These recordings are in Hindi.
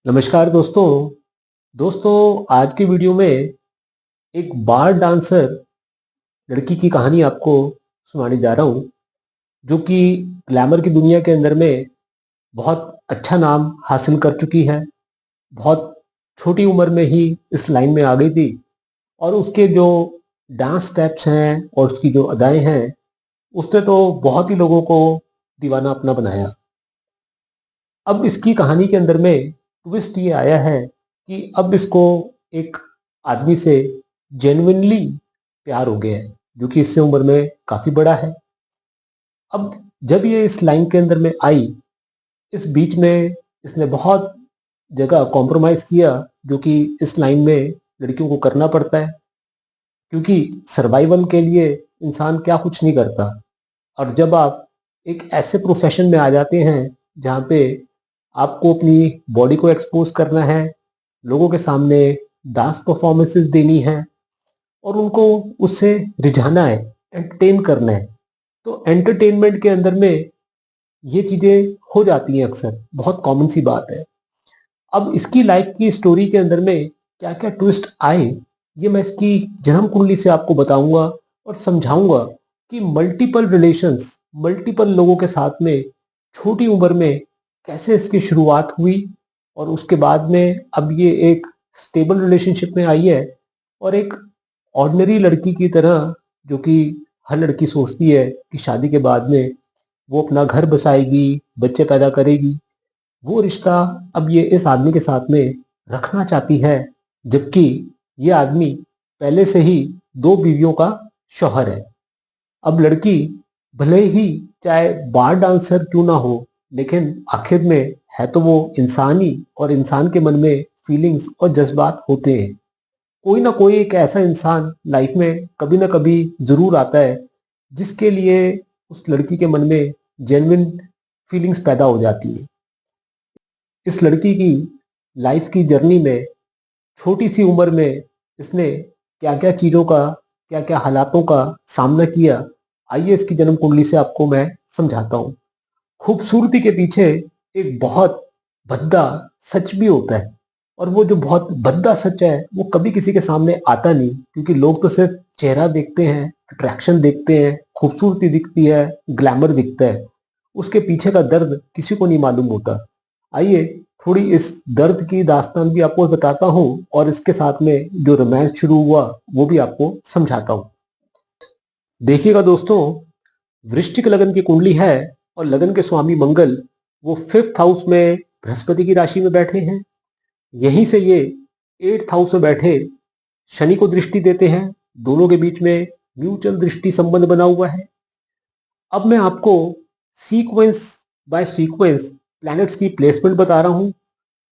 नमस्कार दोस्तों। आज के वीडियो में एक बार डांसर लड़की की कहानी आपको सुनाने जा रहा हूँ, जो कि ग्लैमर की दुनिया के अंदर में बहुत अच्छा नाम हासिल कर चुकी है। बहुत छोटी उम्र में ही इस लाइन में आ गई थी और उसके जो डांस स्टेप्स हैं और उसकी जो अदाएं हैं, उसने तो बहुत ही लोगों को दीवाना अपना बनाया। अब इसकी कहानी के अंदर में ट्विस्ट ये आया है कि अब इसको एक आदमी से जेन्युइनली प्यार हो गया है, जो कि इससे उम्र में काफी बड़ा है। अब जब ये इस लाइन के अंदर में आई, इस बीच में इसने बहुत जगह कॉम्प्रोमाइज किया, जो कि इस लाइन में लड़कियों को करना पड़ता है, क्योंकि सर्वाइवल के लिए इंसान क्या कुछ नहीं करता। और जब आप एक ऐसे प्रोफेशन में आ जाते हैं जहाँ पे आपको अपनी बॉडी को एक्सपोज करना है, लोगों के सामने डांस परफॉर्मेंसेस देनी है और उनको उससे रिझाना है, एंटरटेन करना है, तो एंटरटेनमेंट के अंदर में ये चीजें हो जाती हैं, अक्सर बहुत कॉमन सी बात है। अब इसकी लाइफ की स्टोरी के अंदर में क्या क्या ट्विस्ट आए, ये मैं इसकी जन्म कुंडली से आपको बताऊंगा और समझाऊंगा कि मल्टीपल रिलेशंस, मल्टीपल लोगों के साथ में छोटी उम्र में कैसे इसकी शुरुआत हुई और उसके बाद में अब ये एक स्टेबल रिलेशनशिप में आई है और एक ऑर्डिनरी लड़की की तरह, जो कि हर लड़की सोचती है कि शादी के बाद में वो अपना घर बसाएगी, बच्चे पैदा करेगी, वो रिश्ता अब ये इस आदमी के साथ में रखना चाहती है, जबकि ये आदमी पहले से ही दो बीवियों का शौहर है। अब लड़की भले ही चाहे बार डांसर क्यों ना हो, लेकिन आखिर में है तो वो इंसान ही, और इंसान के मन में फीलिंग्स और जज्बात होते हैं। कोई ना कोई एक ऐसा इंसान लाइफ में कभी ना कभी जरूर आता है, जिसके लिए उस लड़की के मन में जेन्युइन फीलिंग्स पैदा हो जाती है। इस लड़की की लाइफ की जर्नी में छोटी सी उम्र में इसने क्या क्या चीज़ों का, क्या क्या हालातों का सामना किया, आइए इसकी जन्म कुंडली से आपको मैं समझाता हूँ। खूबसूरती के पीछे एक बहुत भद्दा सच भी होता है, और वो जो बहुत भद्दा सच है वो कभी किसी के सामने आता नहीं, क्योंकि लोग तो सिर्फ चेहरा देखते हैं, अट्रैक्शन देखते हैं, खूबसूरती दिखती है, ग्लैमर दिखता है, उसके पीछे का दर्द किसी को नहीं मालूम होता। आइए थोड़ी इस दर्द की दास्तान भी आपको बताता हूँ और इसके साथ में जो रोमांस शुरू हुआ वो भी आपको समझाता हूँ। देखिएगा दोस्तों, वृश्चिक लगन की कुंडली है और लगन के स्वामी मंगल वो 5th हाउस में बृहस्पति की राशि में बैठे हैं। यहीं से ये 8th हाउस में बैठे शनि को दृष्टि देते हैं। दोनों के बीच में म्यूचुअल दृष्टि संबंध बना हुआ है। अब मैं आपको सीक्वेंस बाय सीक्वेंस प्लैनेट्स की प्लेसमेंट बता रहा हूँ।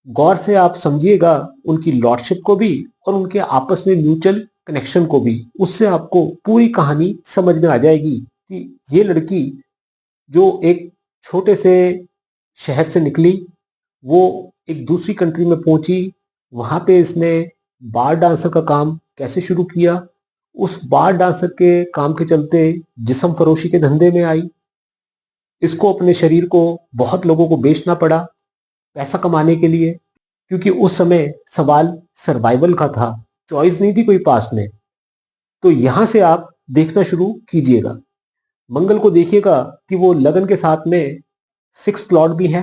गौर से आप समझिएगा उनकी लॉर्डशिप को भी और उनके आपस में म्यूचुअल कनेक्शन को भी। उससे आपको पूरी कहानी समझ में आ जाएगी कि ये लड़की जो एक छोटे से शहर से निकली, वो एक दूसरी कंट्री में पहुंची, वहां पे इसने बार डांसर का काम कैसे शुरू किया, उस बार डांसर के काम के चलते जिस्म फरोशी के धंधे में आई, इसको अपने शरीर को बहुत लोगों को बेचना पड़ा पैसा कमाने के लिए, क्योंकि उस समय सवाल सर्वाइवल का था, चॉइस नहीं थी कोई पास में। तो यहां से आप देखना शुरू कीजिएगा। मंगल को देखिएगा कि वो लगन के साथ में 6 प्लॉट भी है।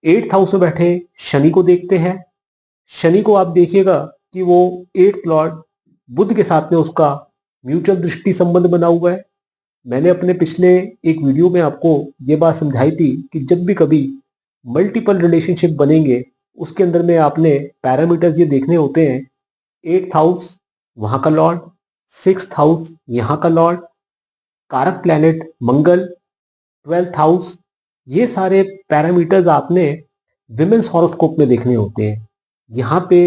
8th हाउस में बैठे शनि को देखते हैं। शनि को आप देखिएगा कि वो 8th प्लॉट बुध के साथ में उसका म्यूचुअल दृष्टि संबंध बना हुआ है। मैंने अपने पिछले एक वीडियो में आपको ये बात समझाई थी कि जब भी कभी मल्टीपल रिलेशनशिप बनेंगे, उसके अंदर में आपने पैरामीटर्स ये देखने होते हैं। 8th हाउस वहां का लॉर्ड, 6th हाउस यहाँ का लॉर्ड, कारक प्लैनेट मंगल, 12th हाउस, ये सारे पैरामीटर्स आपने विमेंस हॉरोस्कोप में देखने होते हैं। यहाँ पे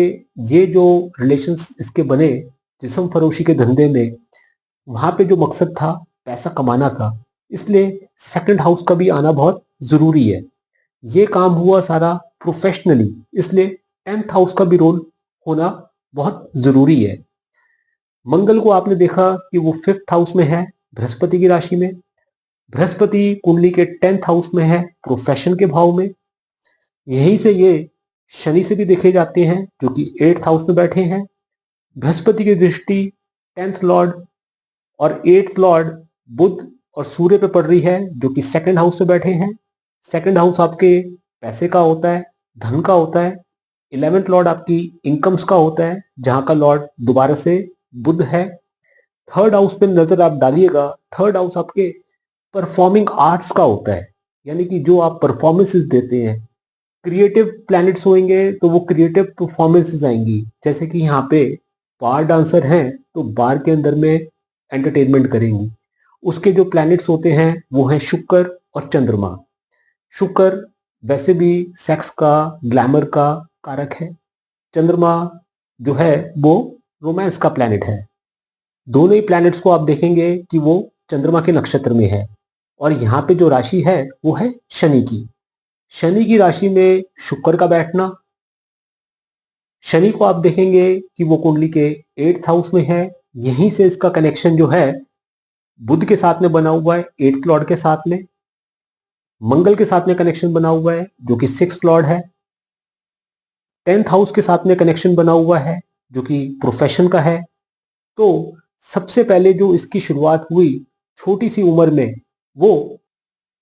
ये जो रिलेशंस इसके बने जिस्म फरोशी के धंधे में, वहां पे जो मकसद था पैसा कमाना था, इसलिए 2nd हाउस का भी आना बहुत जरूरी है। ये काम हुआ सारा प्रोफेशनली, इसलिए 10th हाउस का भी रोल होना बहुत जरूरी है। मंगल को आपने देखा कि वो 5th हाउस में है बृहस्पति की राशि में। बृहस्पति कुंडली के 10th हाउस में है प्रोफेशन के भाव में। यहीं से ये शनि से भी देखे जाते हैं जो कि 8th हाउस में बैठे हैं। बृहस्पति की दृष्टि 10th लॉर्ड और 8th लॉर्ड बुध और सूर्य पे पड़ रही है जो कि 2nd हाउस में बैठे हैं। 2nd हाउस आपके पैसे का होता है, धन का होता है। 11th लॉर्ड आपकी इनकम्स का होता है जहां का लॉर्ड दोबारा से बुध है। 3rd हाउस पे नजर आप डालिएगा, 3rd हाउस आपके परफॉर्मिंग आर्ट्स का होता है, यानी कि जो आप परफॉर्मेंसेस देते हैं। क्रिएटिव प्लैनेट्स होंगे तो वो क्रिएटिव परफॉर्मेंसेस आएंगी, जैसे कि यहाँ पे बार डांसर हैं तो बार के अंदर में एंटरटेनमेंट करेंगी। उसके जो प्लैनेट्स होते हैं वो हैं शुक्र और चंद्रमा। शुक्र वैसे भी सेक्स का, ग्लैमर का कारक है। चंद्रमा जो है वो रोमांस का प्लैनेट है। दोनों ही प्लैनेट्स को आप देखेंगे कि वो चंद्रमा के नक्षत्र में है। और यहाँ पे जो राशि है वो है शनि की। शनि की राशि में शुक्र का बैठना, शनि को आप देखेंगे कि वो कुंडली के 8th हाउस में है। यहीं से इसका कनेक्शन जो है बुध के साथ में बना हुआ है, 8th लॉर्ड के साथ में। मंगल के साथ में कनेक्शन बना हुआ है जो कि 6th लॉर्ड है। 10th हाउस के साथ में कनेक्शन बना हुआ है जो कि प्रोफेशन का है। तो सबसे पहले जो इसकी शुरुआत हुई छोटी सी उम्र में, वो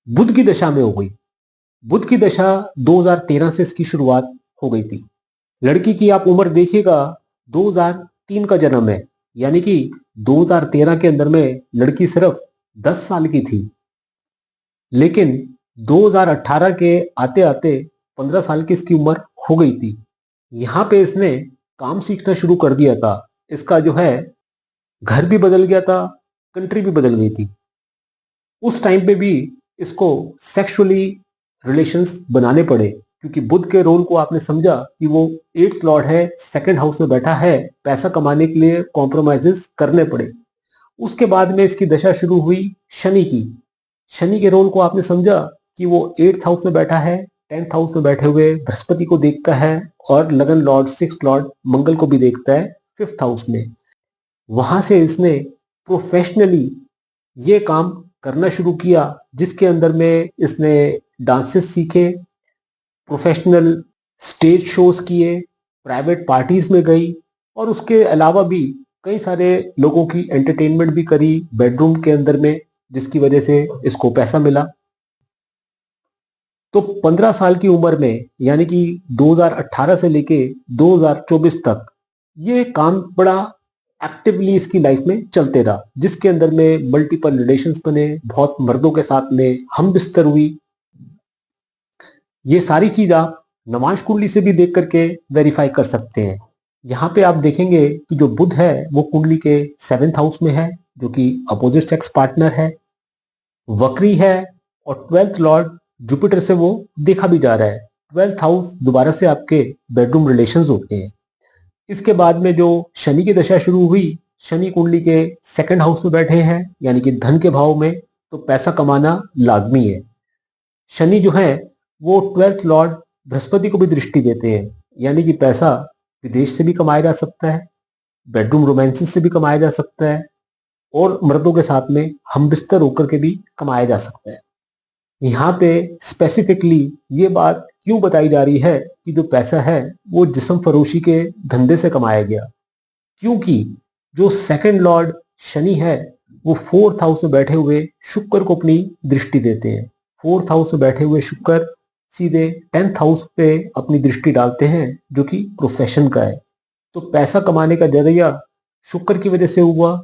बुध की दशा में हो गई। बुध की दशा 2013 से इसकी शुरुआत हो गई थी। लड़की की आप उम्र देखिएगा, 2003 का जन्म है, यानी कि 2013 के अंदर में लड़की सिर्फ 10 साल की थी। लेकिन 2018 के आते आते 15 साल की इसकी उम्र हो गई थी। यहाँ पे इसने काम सीखना शुरू कर दिया था। इसका जो है घर भी बदल गया था, कंट्री भी बदल गई थी। उस टाइम पे भी इसको सेक्सुअली रिलेशंस बनाने पड़े, क्योंकि बुध के रोल को आपने समझा कि वो 8th लॉर्ड है, 2nd हाउस में बैठा है, पैसा कमाने के लिए कॉम्प्रोमाइजेस करने पड़े। उसके बाद में इसकी दशा शुरू हुई शनि की। शनि के रोल को आपने समझा कि वो 8th हाउस में बैठा है, 10th हाउस में बैठे हुए बृहस्पति को देखता है और लगन लॉर्ड 6th लॉर्ड मंगल को भी देखता है 5th हाउस में। वहां से इसने प्रोफेशनली ये काम करना शुरू किया, जिसके अंदर में इसने डांसेस सीखे, प्रोफेशनल स्टेज शोज किए, प्राइवेट पार्टीज में गई और उसके अलावा भी कई सारे लोगों की एंटरटेनमेंट भी करी बेडरूम के अंदर में, जिसकी वजह से इसको पैसा मिला। तो 15 साल की उम्र में, यानी कि 2018 से लेके 2024 तक ये काम बड़ा एक्टिवली इसकी लाइफ में चलते रहा, जिसके अंदर में मल्टीपल रिलेशंस बने, बहुत मर्दों के साथ में हम बिस्तर हुई। ये सारी चीज आप नमाज कुंडली से भी देख करके वेरीफाई कर सकते हैं। यहाँ पे आप देखेंगे कि जो बुध है वो कुंडली के 7th हाउस में है, जो कि अपोजिट सेक्स पार्टनर है, वक्री है और 12th लॉर्ड जुपिटर से वो देखा भी जा रहा है। 12th हाउस दोबारा से आपके बेडरूम रिलेशंस होते हैं। इसके बाद में जो शनि की दशा शुरू हुई, शनि कुंडली के 2nd हाउस में बैठे हैं, यानी कि धन के भाव में, तो पैसा कमाना लाजमी है। शनि जो है वो 12th लॉर्ड बृहस्पति को भी दृष्टि देते हैं, यानी कि पैसा विदेश से भी कमाया जा सकता है, बेडरूम रोमांसेस से भी कमाया जा सकता है और मर्दों के साथ में हम बिस्तर होकर के भी कमाया जा सकता है। यहाँ पे स्पेसिफिकली ये बात क्यों बताई जा रही है कि जो पैसा है वो जिस्म फरोशी के धंधे से कमाया गया, क्योंकि जो 2nd लॉर्ड शनि है वो 4th हाउस में बैठे हुए शुक्र को अपनी दृष्टि देते हैं। 4th हाउस में बैठे हुए शुक्र सीधे 10th हाउस पे अपनी दृष्टि डालते हैं, जो कि प्रोफेशन का है। तो पैसा कमाने का जरिया शुक्र की वजह से हुआ।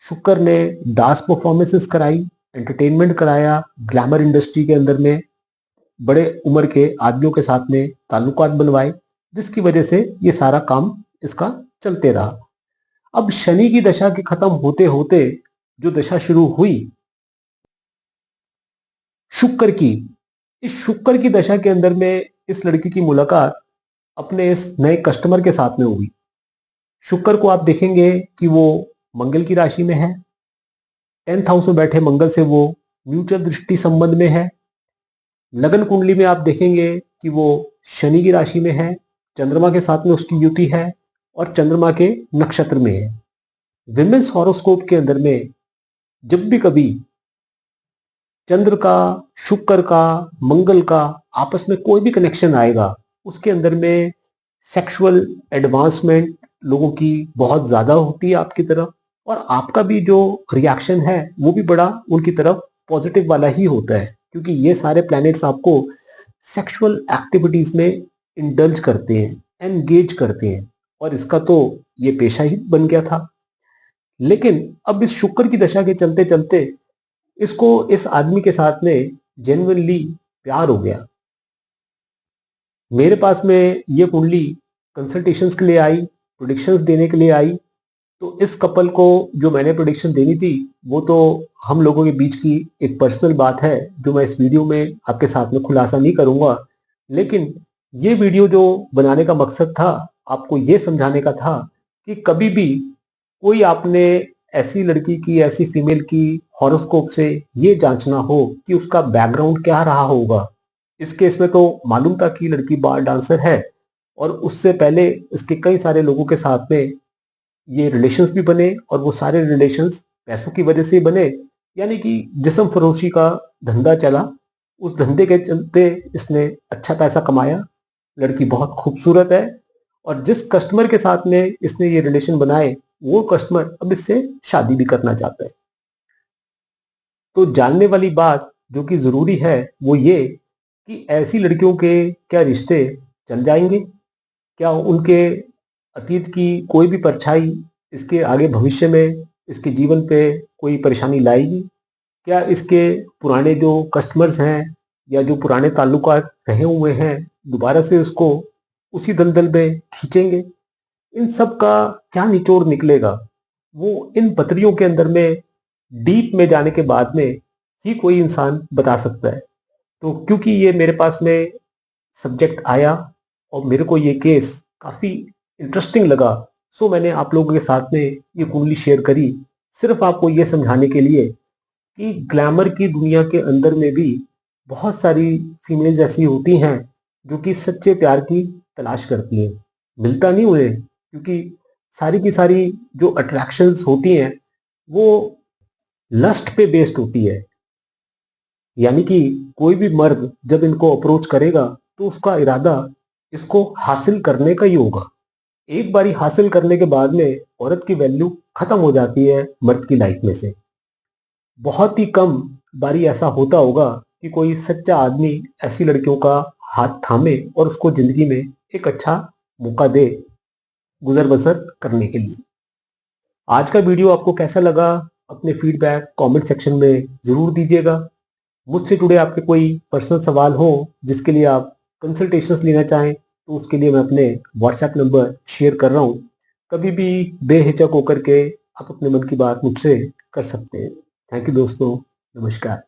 शुक्र ने डांस परफॉर्मेंसेस कराई, एंटरटेनमेंट कराया, ग्लैमर इंडस्ट्री के अंदर में बड़े उम्र के आदमियों के साथ में ताल्लुकात बनवाए, जिसकी वजह से ये सारा काम इसका चलते रहा। अब शनि की दशा के खत्म होते होते जो दशा शुरू हुई शुक्र की, इस शुक्र की दशा के अंदर में इस लड़की की मुलाकात अपने इस नए कस्टमर के साथ में हुई। शुक्र को आप देखेंगे कि वो मंगल की राशि में है। 10th हाउस में बैठे मंगल से वो म्यूचुअल दृष्टि संबंध में है। लगन कुंडली में आप देखेंगे कि वो शनि की राशि में है, चंद्रमा के साथ में उसकी युति है और चंद्रमा के नक्षत्र में है। विमेंस हॉरोस्कोप के अंदर में जब भी कभी चंद्र का, शुक्र का, मंगल का आपस में कोई भी कनेक्शन आएगा, उसके अंदर में सेक्सुअल एडवांसमेंट लोगों की बहुत ज़्यादा होती है आपकी तरफ, और आपका भी जो रिएक्शन है वो भी बड़ा उनकी तरफ पॉजिटिव वाला ही होता है, क्योंकि ये सारे प्लैनेट्स आपको सेक्सुअल एक्टिविटीज में इंडल्ज करते हैं, एंगेज करते हैं, और इसका तो ये पेशा ही बन गया था। लेकिन अब इस शुक्र की दशा के चलते चलते इसको इस आदमी के साथ में जेन्युइनली प्यार हो गया। मेरे पास में ये कुंडली कंसल्टेशंस के लिए आई, प्रोडिक्शंस देने के लिए आई। तो इस कपल को जो मैंने प्रोडिक्शन देनी थी वो तो हम लोगों के बीच की एक पर्सनल बात है, जो मैं इस वीडियो में आपके साथ में खुलासा नहीं करूंगा। लेकिन ये वीडियो जो बनाने का मकसद था, आपको ये समझाने का था कि कभी भी कोई आपने ऐसी लड़की की, ऐसी फीमेल की हॉरोस्कोप से ये जांचना हो कि उसका बैकग्राउंड क्या रहा होगा। इस केस में तो मालूम था कि लड़की बार डांसर है, और उससे पहले इसके कई सारे लोगों के साथ में ये रिलेशंस भी बने, और वो सारे रिलेशंस पैसों की वजह से बने, यानी कि जिस्म फरोशी का धंधा चला। उस धंधे के चलते इसने अच्छा पैसा कमाया। लड़की बहुत खूबसूरत है, और जिस कस्टमर के साथ में इसने ये रिलेशन बनाए वो कस्टमर अब इससे शादी भी करना चाहता है। तो जानने वाली बात जो कि जरूरी है वो ये कि ऐसी लड़कियों के क्या रिश्ते चल जाएंगे, क्या उनके अतीत की कोई भी परछाई इसके आगे भविष्य में इसके जीवन पे कोई परेशानी लाएगी, क्या इसके पुराने जो कस्टमर्स हैं या जो पुराने ताल्लुकात रहे हुए हैं दोबारा से उसको उसी दलदल में खींचेंगे। इन सब का क्या निचोड़ निकलेगा वो इन पतरियों के अंदर में डीप में जाने के बाद में ही कोई इंसान बता सकता है। तो क्योंकि ये मेरे पास में सब्जेक्ट आया और मेरे को ये केस काफ़ी इंटरेस्टिंग लगा, सो मैंने आप लोगों के साथ में ये कुंडली शेयर करी, सिर्फ आपको ये समझाने के लिए कि ग्लैमर की दुनिया के अंदर में भी बहुत सारी फीमेल्स ऐसी होती हैं जो कि सच्चे प्यार की तलाश करती हैं। मिलता नहीं उन्हें, क्योंकि सारी की सारी जो अट्रैक्शंस होती हैं वो लस्ट पे बेस्ड होती है। यानी कि कोई भी मर्द जब इनको अप्रोच करेगा तो उसका इरादा इसको हासिल करने का ही होगा। एक बारी हासिल करने के बाद में औरत की वैल्यू खत्म हो जाती है मर्द की लाइफ में से। बहुत ही कम बारी ऐसा होता होगा कि कोई सच्चा आदमी ऐसी लड़कियों का हाथ थामे और उसको जिंदगी में एक अच्छा मौका दे गुजर बसर करने के लिए। आज का वीडियो आपको कैसा लगा, अपने फीडबैक कमेंट सेक्शन में ज़रूर दीजिएगा। मुझसे जुड़े आपके कोई पर्सनल सवाल हो जिसके लिए आप कंसल्टेशंस लेना चाहें तो उसके लिए मैं अपने व्हाट्सएप नंबर शेयर कर रहा हूँ। कभी भी बेहिचक होकर के आप अपने मन की बात मुझसे कर सकते हैं। थैंक यू दोस्तों, नमस्कार।